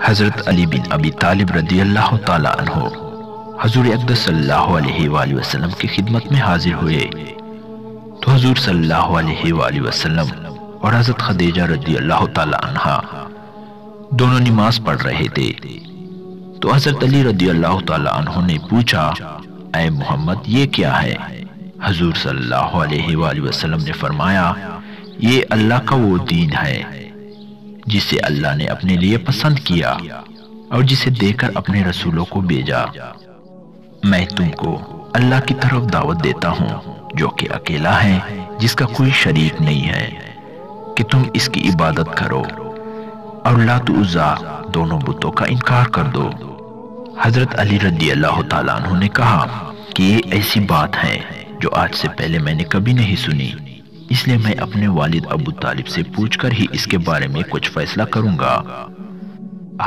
حضرت علی بن ابی طالب رضی اللہ تعالی عنہ حضور اقدس صلی اللہ علیہ وآلہ وسلم کی خدمت میں حاضر ہوئے تو حضور صلی اللہ علیہ وآلہ وسلم اور حضرت خدیجہ رضی اللہ تعالی عنہ دونوں نماز پڑھ رہے تھے۔ تو حضرت علی رضی اللہ تعالی عنہ نے پوچھا، اے محمد یہ کیا ہے؟ حضور صلی اللہ علیہ وآلہ وسلم نے فرمایا، یہ اللہ کا وہ دین ہے جسے اللہ نے اپنے لیے پسند کیا اور جسے دے کر اپنے رسولوں کو بھیجا۔ میں تم کو اللہ کی طرف دعوت دیتا ہوں جو کہ اکیلا ہے، جس کا کوئی شریک نہیں ہے، کہ تم اس کی عبادت کرو اور لات و عزا دونوں بتوں کا انکار کر دو۔ حضرت علی رضی اللہ تعالیٰ عنہ نے کہا کہ یہ ایسی بات ہے جو آج سے پہلے میں نے کبھی نہیں سنی، اس لیے میں اپنے والد ابو طالب سے پوچھ کر ہی اس کے بارے میں کچھ فیصلہ کروں گا۔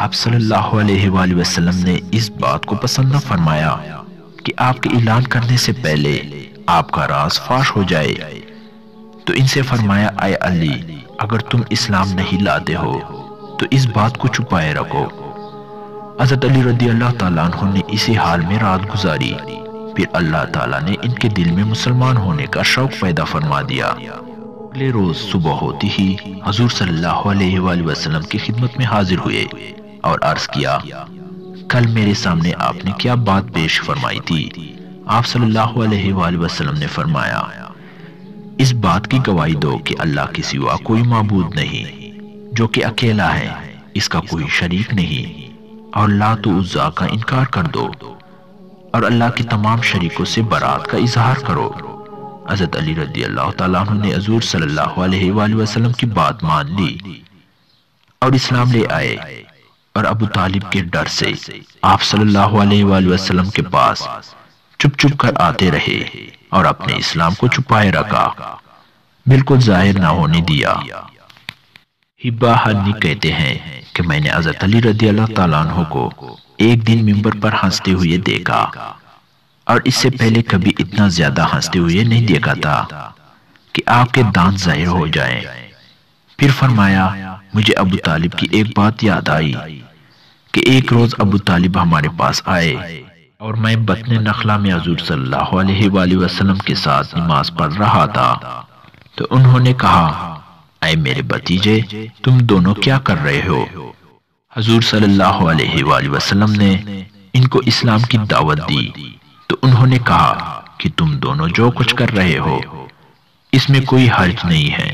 آپ صلی اللہ علیہ وآلہ وسلم نے اس بات کو پسند نہ فرمایا کہ آپ کے اعلان کرنے سے پہلے آپ کا راز فاش ہو جائے، تو ان سے فرمایا، اے علی، اگر تم اسلام نہیں لاتے ہو تو اس بات کو چھپائے رکھو۔ حضرت علی رضی اللہ تعالیٰ عنہ نے اسی حال میں رات گزاری، پھر اللہ تعالیٰ نے ان کے دل میں مسلمان ہونے کا شوق پیدا فرما دیا۔ اگلے روز صبح ہوتی ہی حضور صلی اللہ علیہ وآلہ وسلم کی خدمت میں حاضر ہوئے اور عرض کیا، کل میرے سامنے آپ نے کیا بات پیش فرمائی تھی؟ آپ صلی اللہ علیہ وآلہ وسلم نے فرمایا، اس بات کی گواہی دو کہ اللہ کے سوا کوئی معبود نہیں، جو کہ اکیلا ہے، اس کا کوئی شریک نہیں، اور لات و عزا کا انکار کر دو اور اللہ کی تمام شریکوں سے برات کا اظہار کرو۔ حضرت علی رضی اللہ تعالیٰ عنہ نے حضور صلی اللہ علیہ وآلہ وسلم کی بات مان لی اور اسلام لے آئے، اور ابو طالب کے ڈر سے آپ صلی اللہ علیہ وآلہ وسلم کے پاس چپ چپ کر آتے رہے اور اپنے اسلام کو چھپائے رکھا، بالکل ظاہر نہ ہونے دیا۔ حبہ حنی کہتے ہیں کہ میں نے حضرت علی رضی اللہ تعالیٰ عنہ کو ایک دن منبر پر ہنستے ہوئے دیکھا، اور اس سے پہلے کبھی اتنا زیادہ ہنستے ہوئے نہیں دیکھا تھا کہ آپ کے دانت ظاہر ہو جائیں۔ پھر فرمایا، مجھے ابو طالب کی ایک بات یاد آئی کہ ایک روز ابو طالب ہمارے پاس آئے اور میں بطن نخلا میں حضور صلی اللہ علیہ وآلہ وسلم کے ساتھ نماز پڑھ رہا تھا، تو انہوں نے کہا، اے میرے بھتیجے، تم دونوں کیا کر رہے ہو؟ حضور صلی اللہ علیہ وآلہ وسلم نے ان کو اسلام کی دعوت دی تو انہوں نے کہا کہ تم دونوں جو کچھ کر رہے ہو اس میں کوئی حرج نہیں ہے،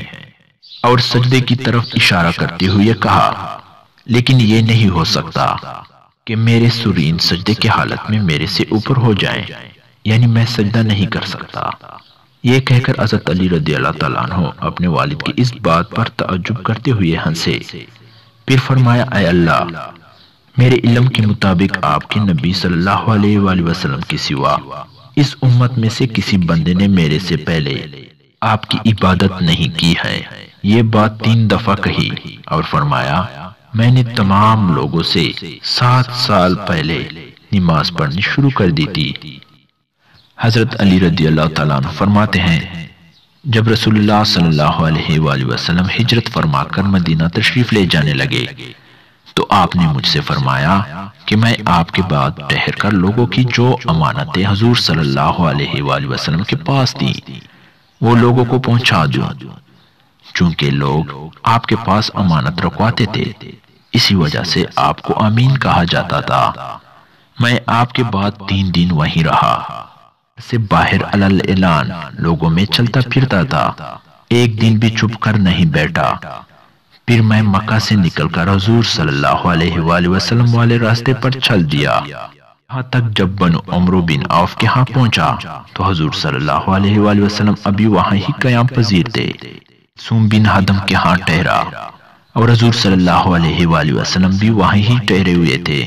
اور سجدے کی طرف اشارہ کرتے ہوئے کہا، لیکن یہ نہیں ہو سکتا کہ میرے سرین سجدے کی حالت میں میرے سے اوپر ہو جائیں، یعنی میں سجدہ نہیں کر سکتا۔ یہ کہہ کر حضرت علی رضی اللہ تعالیٰ عنہ اپنے والد کی اس بات پر تعجب کرتے ہوئے ہنسے۔ پھر فرمایا، اے اللہ، میرے علم کے مطابق آپ کے نبی صلی اللہ علیہ وآلہ وسلم کے سوا اس امت میں سے کسی بندے نے میرے سے پہلے آپ کی عبادت نہیں کی ہے۔ یہ بات 3 دفعہ کہی اور فرمایا، میں نے تمام لوگوں سے 7 سال پہلے نماز پڑھنی شروع کر دی تھی۔ حضرت علی رضی اللہ تعالیٰ عنہ فرماتے ہیں، جب رسول اللہ صلی اللہ علیہ وآلہ وسلم ہجرت فرما کر مدینہ تشریف لے جانے لگے تو آپ نے مجھ سے فرمایا کہ میں آپ کے بعد ٹھہر کر لوگوں کی جو امانتیں حضور صلی اللہ علیہ وآلہ وسلم کے پاس تھیں وہ لوگوں کو پہنچا دوں، چونکہ لوگ آپ کے پاس امانت رکھواتے تھے، اسی وجہ سے آپ کو امین کہا جاتا تھا۔ میں آپ کے بعد 3 دن وہیں رہا، سے باہر علل اعلان لوگوں میں چلتا پھرتا تھا، ایک دن بھی چھپ کر نہیں بیٹھا۔ پھر میں مکہ سے نکل کر حضور صلی اللہ علیہ وآلہ وسلم والے راستے پر چل دیا، یہاں تک جب بنو عمرو بن عوف کے ہاں پہنچا تو حضور صلی اللہ علیہ وآلہ وسلم ابھی وہاں ہی قیام پذیر تھے۔ سوم بن حدم کے ہاں ٹھہرا اور حضور صلی اللہ علیہ وآلہ وسلم بھی وہاں ہی ٹھہرے ہوئے تھے۔